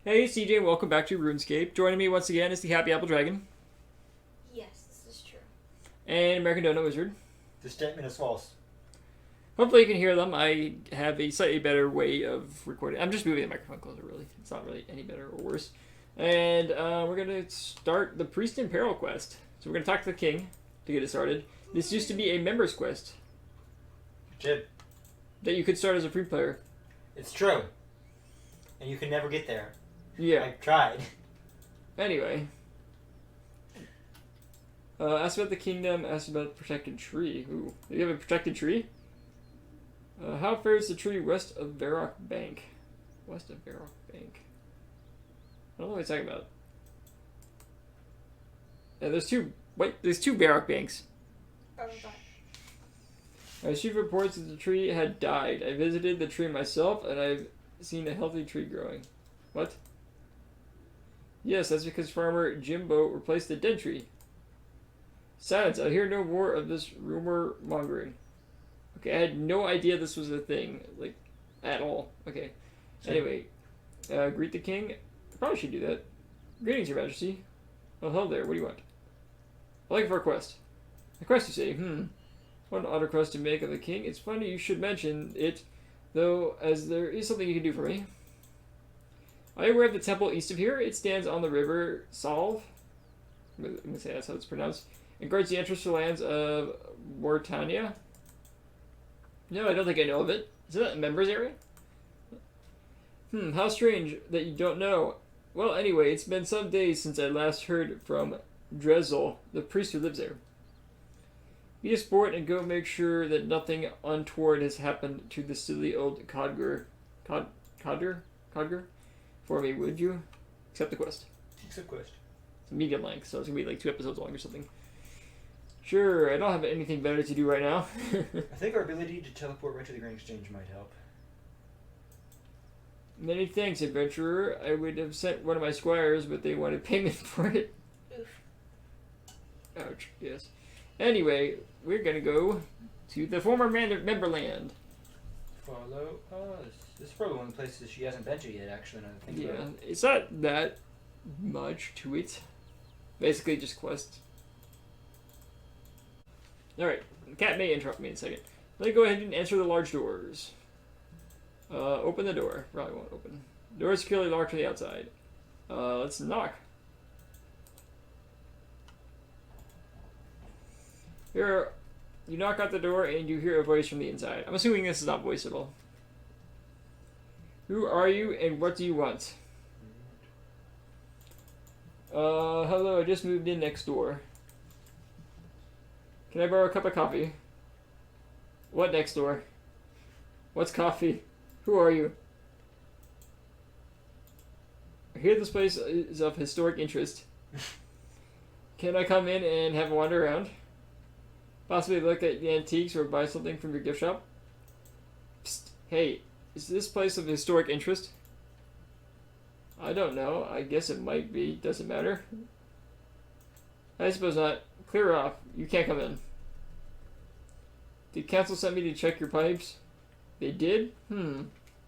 Hey CJ, welcome back to Runescape. Joining me once again is the Happy Apple Dragon Yes, this is true. and American Doughnut Wizard. The statement is false. Hopefully you can hear them. I have a slightly better way of recording. I'm just moving the microphone closer, really. It's not really any better or worse. And we're going to start the Priest in Peril quest. So we're going to talk to the king to get it started. This used to be a members quest Jib, that you could start as a free player. it's true. And you can never get there. Yeah. I tried. Anyway. Asked about the kingdom, asked about protected tree. Ooh, do you have a protected tree? How fares the tree west of Varrock Bank? West of Varrock Bank. I don't know what he's talking about. Yeah, there's two. Wait, there's two Varrock Banks. Chief reports that the tree had died. I visited the tree myself, and I've seen a healthy tree growing. What? Yes, that's because farmer Jimbo replaced the dead tree. Silence. I hear no more of this rumor mongering. Okay, I had no idea this was a thing, like, at all. Okay. Anyway, greet the king. I probably should do that. Greetings, your majesty. Oh, hello there. What do you want? I'm looking for a quest. A quest, you say? What an odd request to make of the king. It's funny you should mention it, though, as there is something you can do for me. Are you aware of the temple east of here? It stands on the river Salve. I'm going to say that's how it's pronounced. And guards the entrance to the lands of Mortania. No, I don't think I know of it. Is that a members area? How strange that you don't know. Well, anyway, it's been some days since I last heard from Drezel, the priest who lives there. Be a sport and go make sure that nothing untoward has happened to the silly old Codger for me, would you? Accept the quest. Accept quest. It's a medium length, so it's going to be like 2 episodes long or something. Sure, I don't have anything better to do right now. I think our ability to teleport right to the Grand Exchange might help. Many thanks, adventurer. I would have sent one of my squires, but they wanted payment for it. Oof. Ouch, yes. Anyway, we're going to go to the former member land. Follow us. This is probably one of the places she hasn't been to yet, actually, now that I think Yeah, about it. it's not that much to it. Basically just quests. Alright, the cat may interrupt me in a second. Let me go ahead and answer the large doors. Open the door. Probably won't open. Door is securely locked from the outside. Let's knock. Here, you knock out the door and you hear a voice from the inside. I'm assuming this is not voiceable. Who are you and what do you want? Hello, I just moved in next door. Can I borrow a cup of coffee? What next door? What's coffee? Who are you? I hear this place is of historic interest. Can I come in and have a wander around? Possibly look at the antiques or buy something from your gift shop? Psst. Hey, is this place of historic interest? I don't know. I guess it might be. Doesn't matter. I suppose not. Clear off. You can't come in. Did council send me to check your pipes? They did? Hey,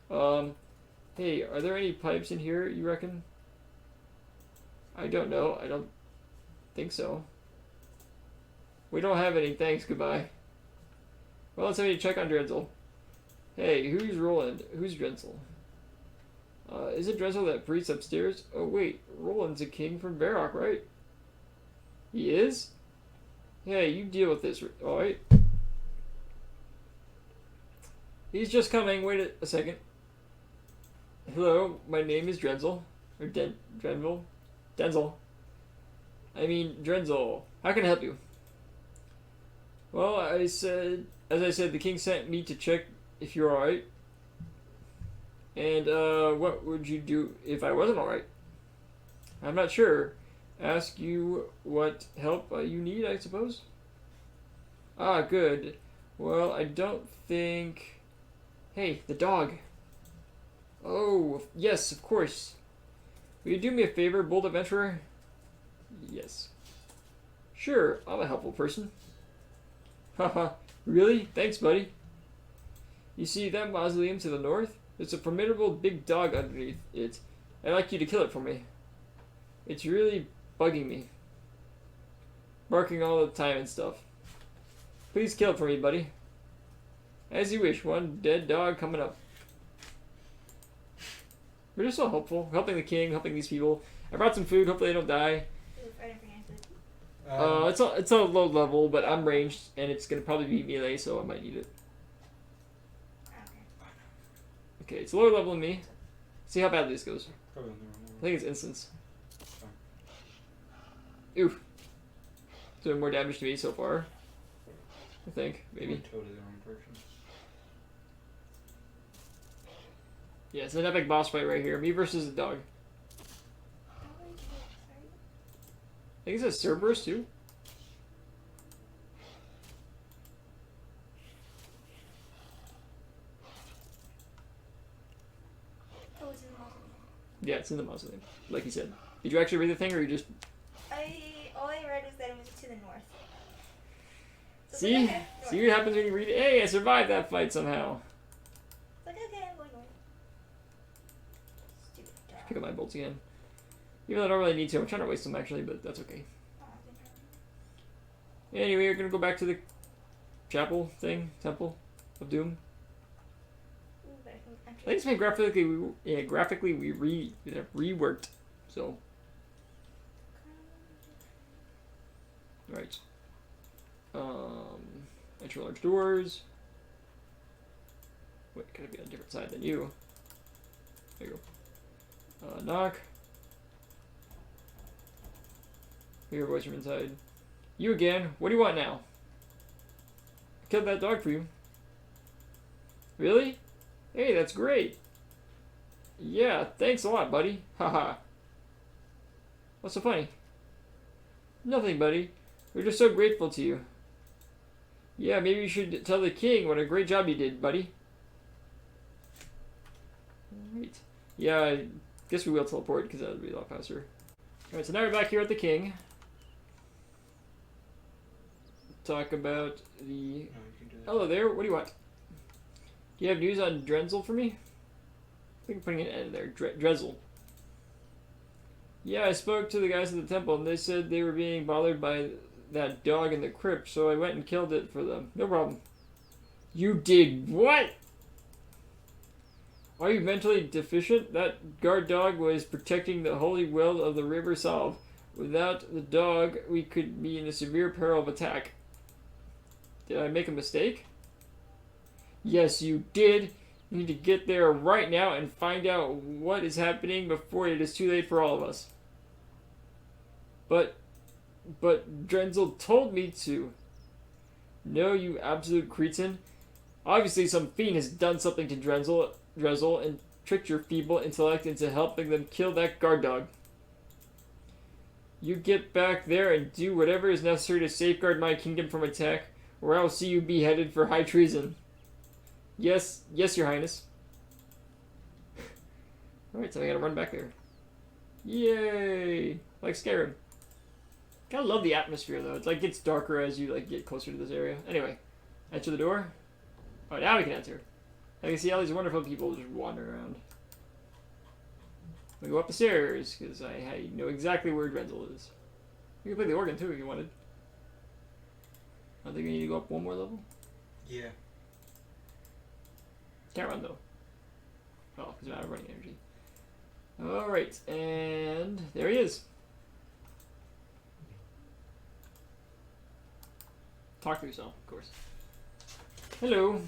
are there any pipes in here, you reckon? I don't know. I don't think so. We don't have any. Thanks. Goodbye. Well, let's have you check on Drenzel. Hey, who's Roland? Who's Drenzel? Isn't Drenzel that priest upstairs? Oh, wait. Roland's a king from Varrock, right? He is? Hey, you deal with this, alright? He's just coming. Wait a second. Hello, my name is Drenzel. Or Drenzel? Denzel. I mean, Drenzel. How can I help you? Well, as I said, the king sent me to check if you're alright. And, what would you do if I wasn't alright? I'm not sure. Ask you what help you need, I suppose? Ah, good. Well, I don't think... Hey, the dog. Oh, yes, of course. Will you do me a favor, bold adventurer? Yes. Sure, I'm a helpful person. Haha, really? Thanks, buddy. You see that mausoleum to the north? There's a formidable big dog underneath it. I'd like you to kill it for me. It's really bugging me. Barking all the time and stuff. Please kill it for me, buddy. As you wish. One dead dog coming up. We're just so helpful. Helping the king, helping these people. I brought some food. Hopefully they don't die. It's a low level, but I'm ranged, and it's gonna probably be melee, so I might need it. Okay, it's lower level than me. See how badly this goes. Probably on the wrong I one. think it's instance. Oof. Doing more damage to me so far. I think, maybe. Totally the wrong person. Yeah, it's an epic boss fight right here. Me versus the dog. I think it says Cerberus too. Oh, it's in the mausoleum. Yeah, it's in the mausoleum, like you said. Did you actually read the thing, or you just... All I read was that it was to the north. So See? it's like, okay, See north. what happens when you read it? Hey, I survived that fight somehow. It's like, okay, I'm going north. Stupid dog. Pick up my bolts again. Even though I don't really need to. I'm trying to waste them, actually, but that's okay. Oh, I didn't know. Anyway, we're gonna go back to the chapel thing, temple of doom. Ooh, but I can I think it's been graphically reworked. So, right. Enter large doors. Wait, gotta be on a different side than you. There you go. Knock. Hear your voice from inside. You again. What do you want now? I killed that dog for you. Really? Hey, that's great. Yeah, thanks a lot, buddy. Haha. What's so funny? Nothing, buddy. We're just so grateful to you. Yeah, maybe you should tell the king what a great job you did, buddy. Alright. Yeah, I guess we will teleport because that would be a lot faster. Alright, so now we're back here at the king. Talk about the... No, you can do that. Hello there, what do you want? Do you have news on Drenzel for me? I think I'm putting an N there. Drezel. Yeah, I spoke to the guys at the temple and they said they were being bothered by that dog in the crypt, so I went and killed it for them. No problem. You did what? Are you mentally deficient? That guard dog was protecting the holy well of the river Salve. Without the dog, we could be in a severe peril of attack. Did I make a mistake? Yes, you did. You need to get there right now and find out what is happening before it is too late for all of us. But Drenzel told me to. No, you absolute cretin. Obviously some fiend has done something to Drenzel and tricked your feeble intellect into helping them kill that guard dog. You get back there and do whatever is necessary to safeguard my kingdom from attack, or I will see you beheaded for high treason. Yes, your highness. Alright, so I gotta run back there. Yay! Like Skyrim. Gotta love the atmosphere though. It's like gets darker as you like get closer to this area. Anyway, enter the door. Oh, now we can enter. I can see all these wonderful people just wandering around. We go up the stairs because I know exactly where Drenzel is. You can play the organ too if you wanted. I think we need to go up one more level. Yeah. Can't run though. Oh, because we're out of running energy. Alright, and there he is. Talk to yourself, of course. Hello.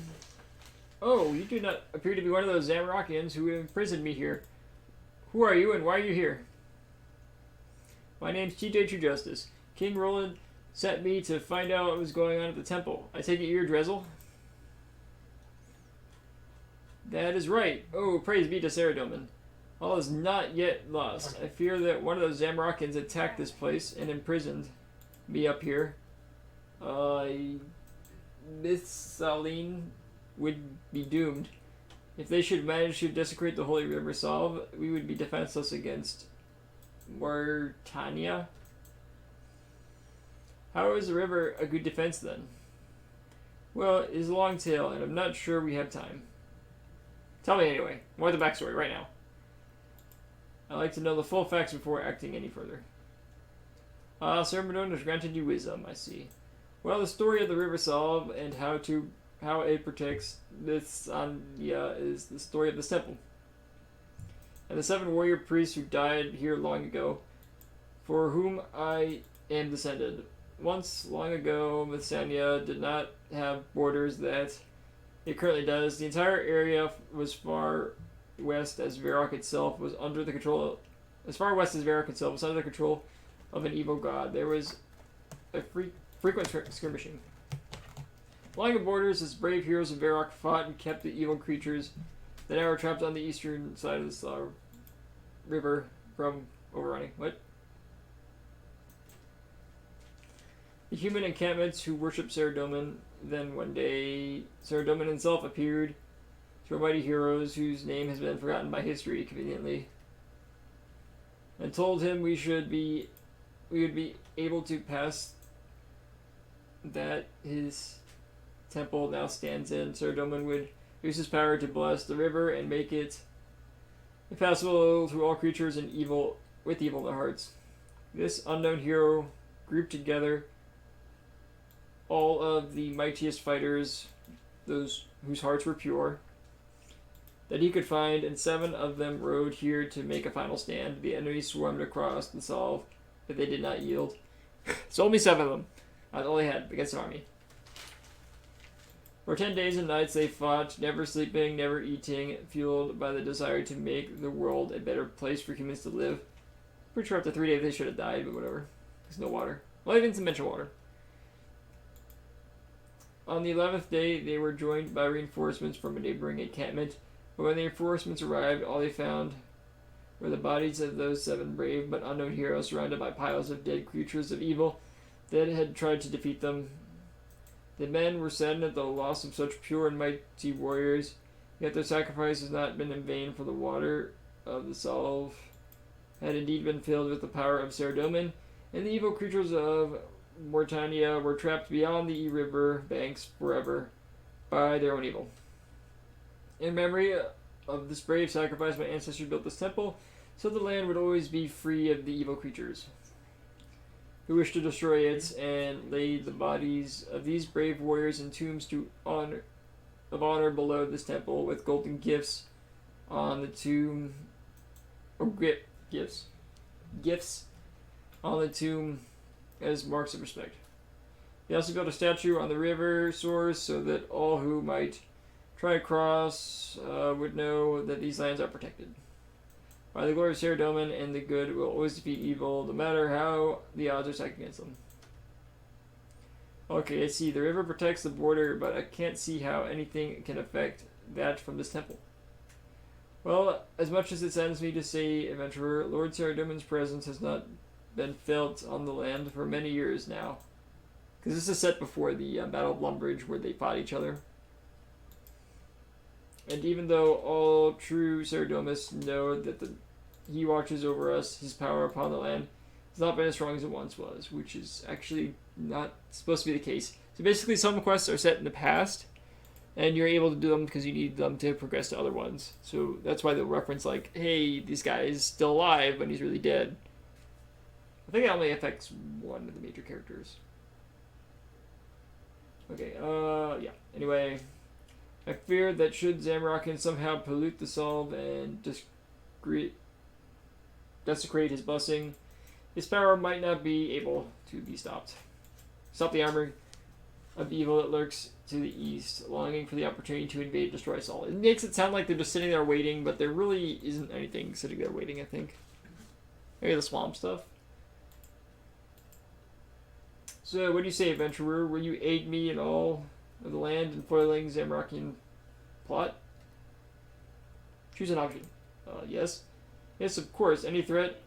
Oh, you do not appear to be one of those Zamorakians who imprisoned me here. Who are you and why are you here? My name's TJ True Justice. King Roland sent me to find out what was going on at the temple. I take it you're Drenzel? That is right. Oh, praise be to Saradomin. All is not yet lost. I fear that one of those Zamorakians attacked this place and imprisoned me up here. Miss Saline would be doomed. If they should manage to desecrate the Holy River Salve, we would be defenseless against Mauritania. How is the river a good defense then? Well, it is a long tale, and I'm not sure we have time. Tell me anyway. I want the backstory right now. I like to know the full facts before acting any further. Sir Madone has granted you wisdom, I see. Well, the story of the River Solve and how it protects this is the story of this temple. And the 7 warrior priests who died here long ago, for whom I am descended. Once, long ago, Mithania did not have borders that it currently does. The entire area was far west as Varrock itself was under the control of an evil god. There was a frequent skirmishing. Along the borders, as brave heroes of Varrock fought and kept the evil creatures that now were trapped on the eastern side of the river from overrunning. What? The human encampments who worshipped Saradomin. Then one day, Saradomin himself appeared to our mighty heroes whose name has been forgotten by history conveniently, and told him we would be able to pass that his temple now stands in. Saradomin would use his power to bless the river and make it impassable to all creatures and evil with evil in their hearts. This unknown hero grouped together all of the mightiest fighters, those whose hearts were pure, that he could find, and 7 of them rode here to make a final stand. The enemy swarmed across the Solve, but they did not yield. So only 7 of them. That's all they had against an army. For 10 days and nights they fought, never sleeping, never eating, fueled by the desire to make the world a better place for humans to live. Pretty sure after 3 days they should have died, but whatever. There's no water. Well, even some mention water. On the 11th day, they were joined by reinforcements from a neighboring encampment, but when the reinforcements arrived, all they found were the bodies of those 7 brave but unknown heroes surrounded by piles of dead creatures of evil that had tried to defeat them. The men were saddened at the loss of such pure and mighty warriors, yet their sacrifice has not been in vain, for the water of the Solve had indeed been filled with the power of Saradomin, and the evil creatures of Mortania were trapped beyond the river banks forever by their own evil. In memory of this brave sacrifice, my ancestors built this temple, so the land would always be free of the evil creatures who wished to destroy it, and laid the bodies of these brave warriors in tombs of honor below this temple, with golden gifts on the tomb, gifts on the tomb as marks of respect. He also built a statue on the river source so that all who might try to cross would know that these lands are protected. By the glory of Saradomin, and the good will always defeat evil, no matter how the odds are stacked against them. Okay, I see. The river protects the border, but I can't see how anything can affect that from this temple. Well, as much as it saddens me to say, adventurer, Lord Saradomin's presence has not been felt on the land for many years now. Because this is set before the Battle of Lumbridge, where they fought each other. And even though all true Saradomists know that he watches over us, his power upon the land has not been as strong as it once was, which is actually not supposed to be the case. So basically, some quests are set in the past, and you're able to do them because you need them to progress to other ones. So that's why they'll reference, like, hey, this guy is still alive, but he's really dead. I think it only affects one of the major characters. Okay, yeah. Anyway, I fear that should Zamorakian somehow pollute the Solve and desecrate his blessing, his power might not be able to be stopped. Stop the armor of evil that lurks to the east, longing for the opportunity to invade and destroy us all. It makes it sound like they're just sitting there waiting, but there really isn't anything sitting there waiting, I think. Maybe the swamp stuff. So, what do you say, adventurer? Will you aid me in all of the land in foiling Zamorakian plot? Choose an option. Yes. Yes, of course. Any threat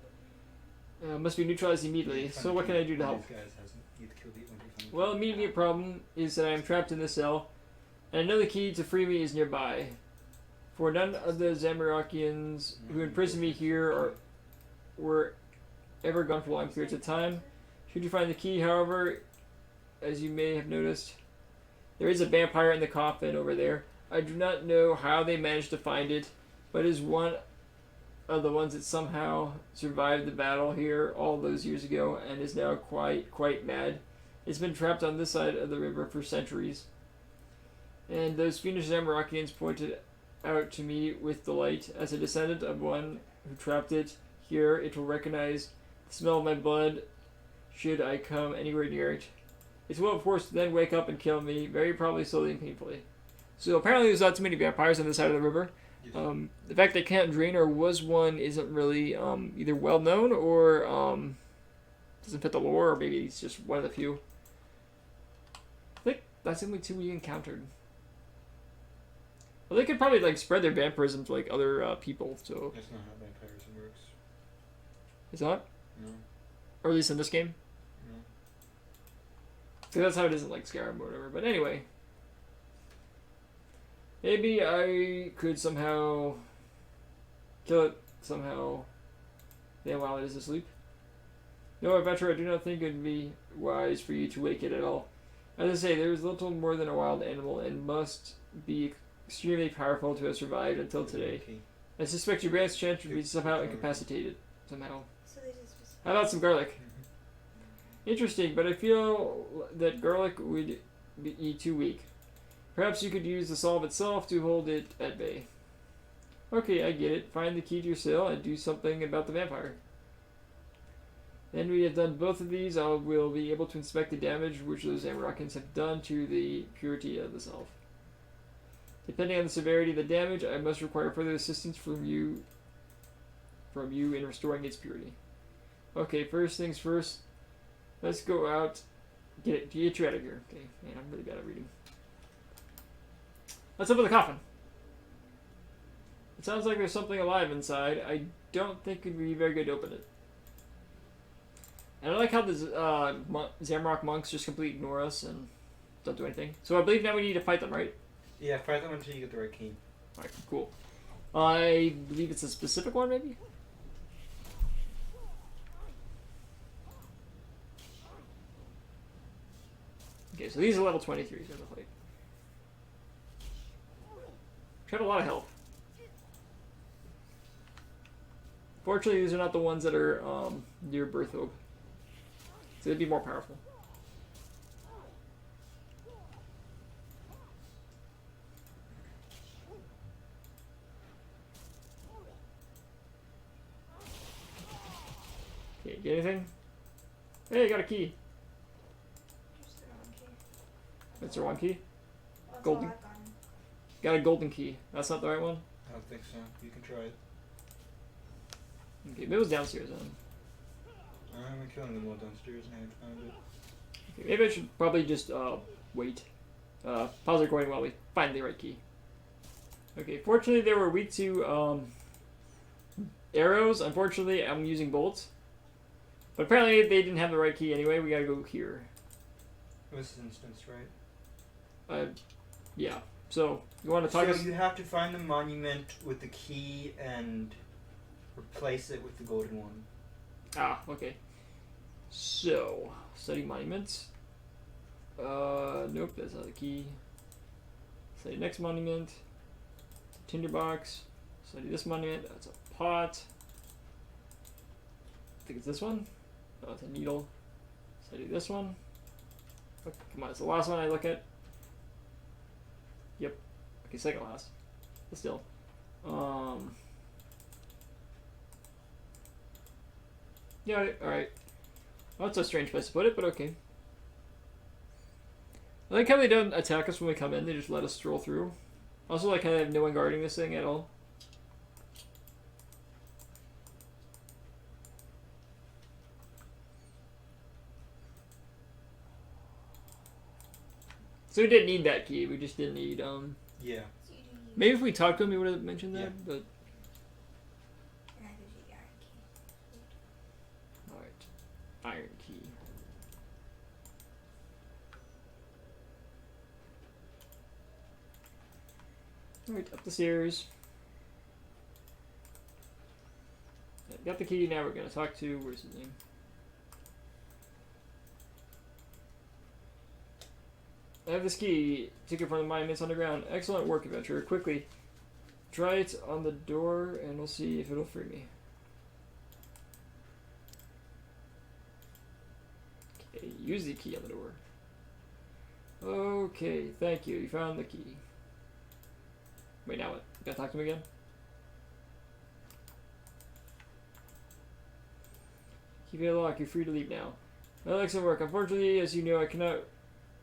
must be neutralized immediately. So what can I do to help? Well, immediate problem is that I am trapped in this cell, and I know the key to free me is nearby. For none of the Zamorakians who imprisoned me here were ever gone for long periods of time. Should you find the key, however, as you may have noticed, there is a vampire in the coffin over there. I do not know how they managed to find it, but it is one of the ones that somehow survived the battle here all those years ago and is now quite mad. It's been trapped on this side of the river for centuries. And those fiendish Zamorakians pointed out to me with delight. As a descendant of one who trapped it here, it will recognize the smell of my blood should I come anywhere near it. It will, of course, then wake up and kill me, very probably slowly and painfully. So apparently there's not too many vampires on this side of the river. The fact that Count Draenor was one isn't really either well known or doesn't fit the lore, or maybe he's just one of the few. I think that's the only two we encountered. Well, they could probably like spread their vampirism to like other people. So That's not how vampirism works. is that? No. Or at least in this game. No. So that's how it is in like Skyrim or whatever. But anyway. Maybe I could somehow kill it somehow. Then while it is asleep. No, adventurer, I do not think it would be wise for you to wake it at all. As I say, there is little more than a wild animal and must be extremely powerful to have survived until today. Okay. I suspect your grand's chance would be somehow incapacitated. Somehow. So they just. How about some garlic? Interesting, but I feel that garlic would be too weak. Perhaps you could use the salve itself to hold it at bay. Okay, I get it. Find the key to your cell and do something about the vampire. Then we have done both of these, I will be able to inspect the damage which those Zamorakians have done to the purity of the salve. Depending on the severity of the damage, I must require further assistance from you in restoring its purity. Okay, first things first. Let's go out. Get you out of here. Okay, man, I'm really bad at reading. Let's open the coffin. It sounds like there's something alive inside. I don't think it'd be very good to open it. And I like how the Zamrock monks just completely ignore us and don't do anything. So I believe now we need to fight them, right? Yeah, fight them until you get the right key. Alright, cool. I believe it's a specific one, maybe? Okay, so these are level 23s in the fight. Which have a lot of health. Fortunately, these are not the ones that are near Birth Hope. So they'd be more powerful. Okay, get anything? Hey, I got a key. Just the wrong key. That's the wrong key? That's Golden. all I've gotten. Got a golden key. That's not the right one? I don't think so. You can try it. Okay, maybe it was downstairs then. I'm killing them all downstairs and I haven't found it. Okay, maybe I should probably just wait. Pause the recording while we find the right key. Okay, fortunately they were weak to arrows. Unfortunately, I'm using bolts. But apparently they didn't have the right key anyway. We gotta go here. This instance, right? Yeah. So, you want to talk So us... you have to find the monument with the key and replace it with the golden one. Ah, okay. So, study monuments. Nope, that's not the key. Study next monument. Tinderbox. Study this monument. That's a pot. I think it's this one. Oh, it's a needle. Study this one. Okay, come on, it's the last one I look at. Yep. Okay, second last. But still. Yeah, alright. Well, that's a strange place to put it, but okay. I like how they don't attack us when we come in, they just let us stroll through. Also like how they have no one guarding this thing at all. So we didn't need that key, we just didn't need, Yeah. So you do use. maybe if we talked to him he would have mentioned that, Yeah. but... And I gives you the iron key. Alright. Iron key. Alright, up the stairs. Got the key, now we're gonna talk to, where's his name? I have this key. Took it from the monuments underground. Excellent work, adventurer. Quickly. try it on the door and we'll see if it'll free me. Okay, use the key on the door. Okay, thank you. You found the key. Wait, now what? You gotta talk to him again? Keep it locked. You're free to leave now. Well, excellent work. Unfortunately, as you know, I cannot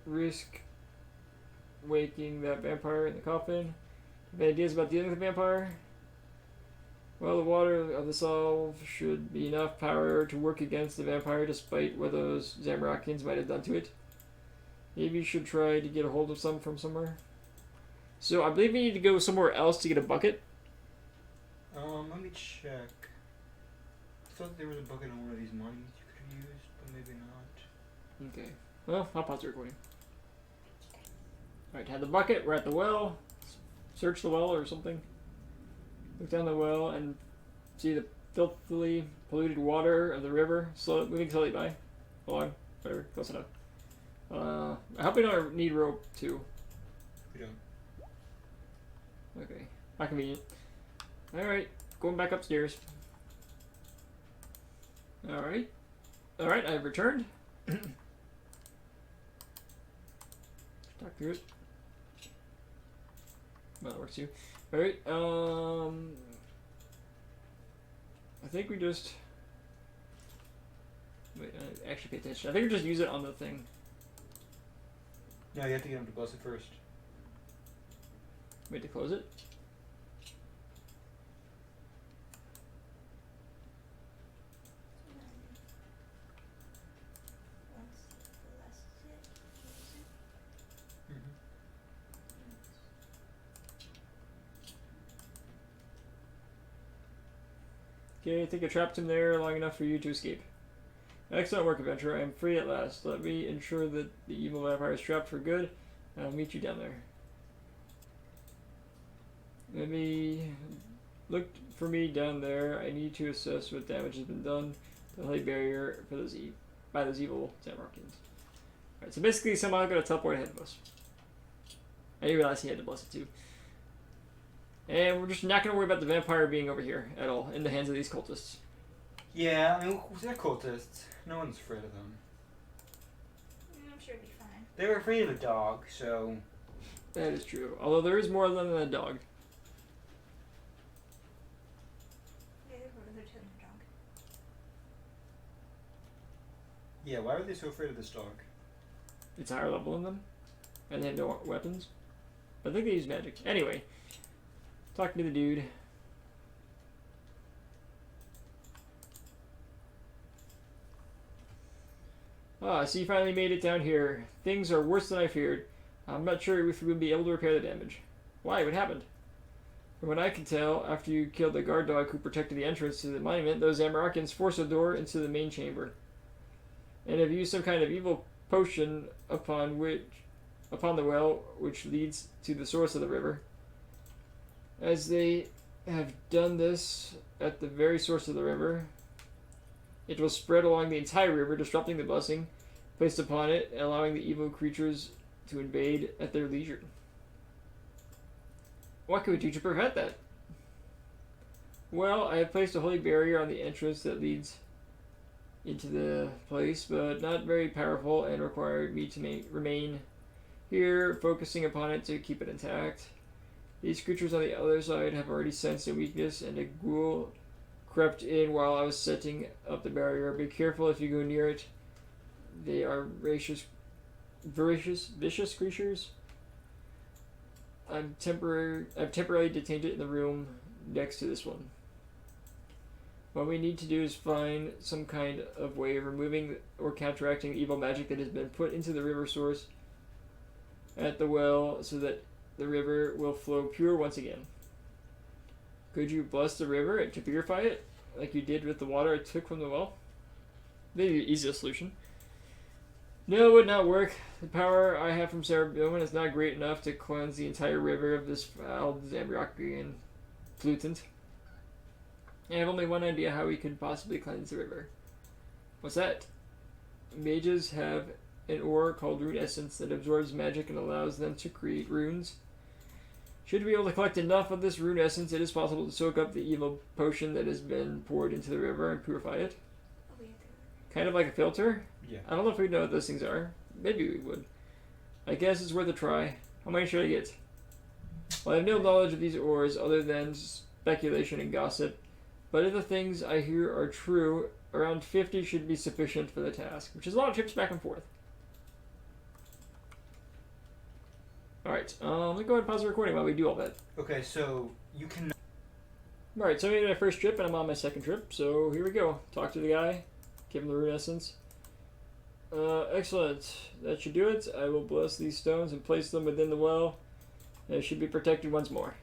risk waking that vampire in the coffin. Have any ideas about dealing with the vampire? Well, the water of the salve should be enough power to work against the vampire despite what those Zamorakians might have done to it. Maybe you should try to get a hold of some from somewhere. So, I believe we need to go somewhere else to get a bucket. Let me check. I thought there was a bucket on one of these monuments you could have used, but maybe not. Okay. Well, I'll pause the recording. Alright, had the bucket. We're at the well. Search the well or something. Look down the well and see the filthily polluted water of the river. Moving slowly by. Hold on. Whatever. Close enough. I hope we don't need rope too. We don't. Okay. Not convenient. Alright. Going back upstairs. Alright. Alright, I've returned. Talk through it. Well, that works too. Alright, I think we just... Wait, actually pay attention. I think we just use it on the thing. No, you have to get him to bless it first. Wait, to close it? Okay, I think I trapped him there long enough for you to escape. Excellent work, adventurer. I am free at last. Let me ensure that the evil vampire is trapped for good, and I'll meet you down there. Let me look for me down there. I need to assess what damage has been done to the light barrier for those by those evil Zamorakians. Alright, so basically somehow I'm going to teleport ahead of us. I didn't realize he had to bless it too. And we're just not going to worry about the vampire being over here at all, in the hands of these cultists. Yeah, I mean, they're cultists. No one's afraid of them. I'm sure it'll be fine. They were afraid of a dog, so... That is true. Although there is more of them than a dog. Yeah, they're killing the dog. Yeah, why are they so afraid of this dog? It's higher level than them. And they have no weapons. But I think they use magic. Anyway. Talking to the dude. Ah, so you finally made it down here. Things are worse than I feared. I'm not sure if we will be able to repair the damage. Why? What happened? From what I can tell, after you killed the guard dog who protected the entrance to the monument, those Zamorakians forced a door into the main chamber. And have used some kind of evil potion upon the well, which leads to the source of the river. As they have done this at the very source of the river, it will spread along the entire river, disrupting the blessing placed upon it, allowing the evil creatures to invade at their leisure. What can we do to prevent that? Well, I have placed a holy barrier on the entrance that leads into the place, but not very powerful and required me to remain here, focusing upon it to keep it intact. These creatures on the other side have already sensed a weakness, and a ghoul crept in while I was setting up the barrier. Be careful if you go near it. They are vicious creatures. I've temporarily detained it in the room next to this one. What we need to do is find some kind of way of removing or counteracting evil magic that has been put into the river source at the well so that the river will flow pure once again. Could you bless the river to purify it, like you did with the water I took from the well? Maybe the easiest solution. No, it would not work. The power I have from Sarah Bowman is not great enough to cleanse the entire river of this foul Zamorakian pollutant. I have only one idea how we could possibly cleanse the river. What's that? Mages have an ore called Rune Essence that absorbs magic and allows them to create runes. Should we be able to collect enough of this rune essence, it is possible to soak up the evil potion that has been poured into the river and purify it. Oh, we have to. Kind of like a filter? Yeah. I don't know if we know what those things are. Maybe we would. I guess it's worth a try. How many should I get? Well, I have no knowledge of these ores other than speculation and gossip, but if the things I hear are true, around 50 should be sufficient for the task, which is a lot of trips back and forth. Alright, let me go ahead and pause the recording while we do all that. Okay, so you can. Alright, so I made my first trip and I'm on my second trip, so here we go. Talk to the guy, give him the rune essence. Excellent. That should do it. I will bless these stones and place them within the well. They should be protected once more.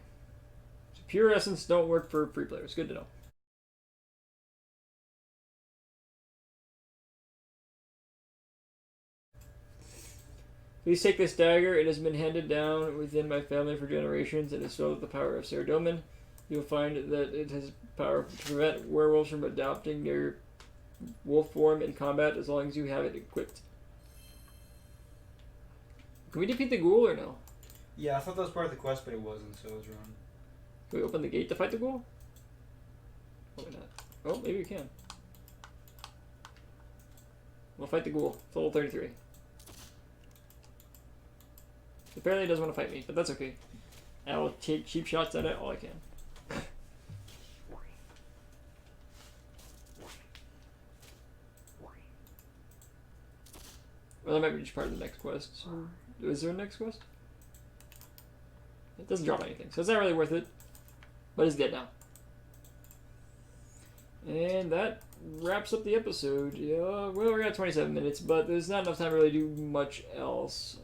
So pure essence don't work for free players. Good to know. Please take this dagger. It has been handed down within my family for generations and is filled with the power of Saradomin. You will find that it has power to prevent werewolves from adopting their wolf form in combat as long as you have it equipped. Can we defeat the ghoul or no? Yeah, I thought that was part of the quest, but it wasn't, so I was wrong. Can we open the gate to fight the ghoul? Probably not. Oh, maybe we can. We'll fight the ghoul. It's level 33. Apparently it doesn't want to fight me, but that's okay. I will take cheap shots at it all I can. Well, that might be just part of the next quest. Is there a next quest? It doesn't drop anything, so it's not really worth it. But it's dead now. And that wraps up the episode. Yeah, well, we're at 27 minutes, but there's not enough time to really do much else.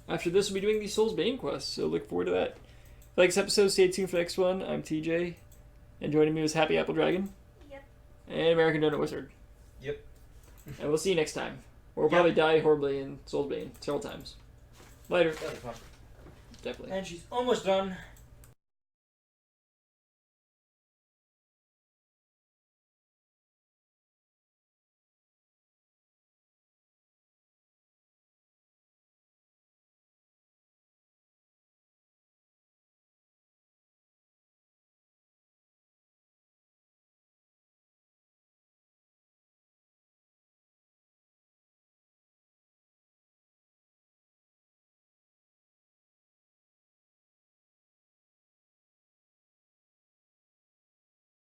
After this, we'll be doing the Soulsbane quests, so look forward to that. If you like this episode, stay tuned for the next one. I'm TJ, and joining me was Happy Apple Dragon. Yep. And American Doughnut Wizard. Yep. And we'll see you next time. Or we'll probably die horribly in Soulsbane several times. Later. Definitely. Definitely. And she's almost done.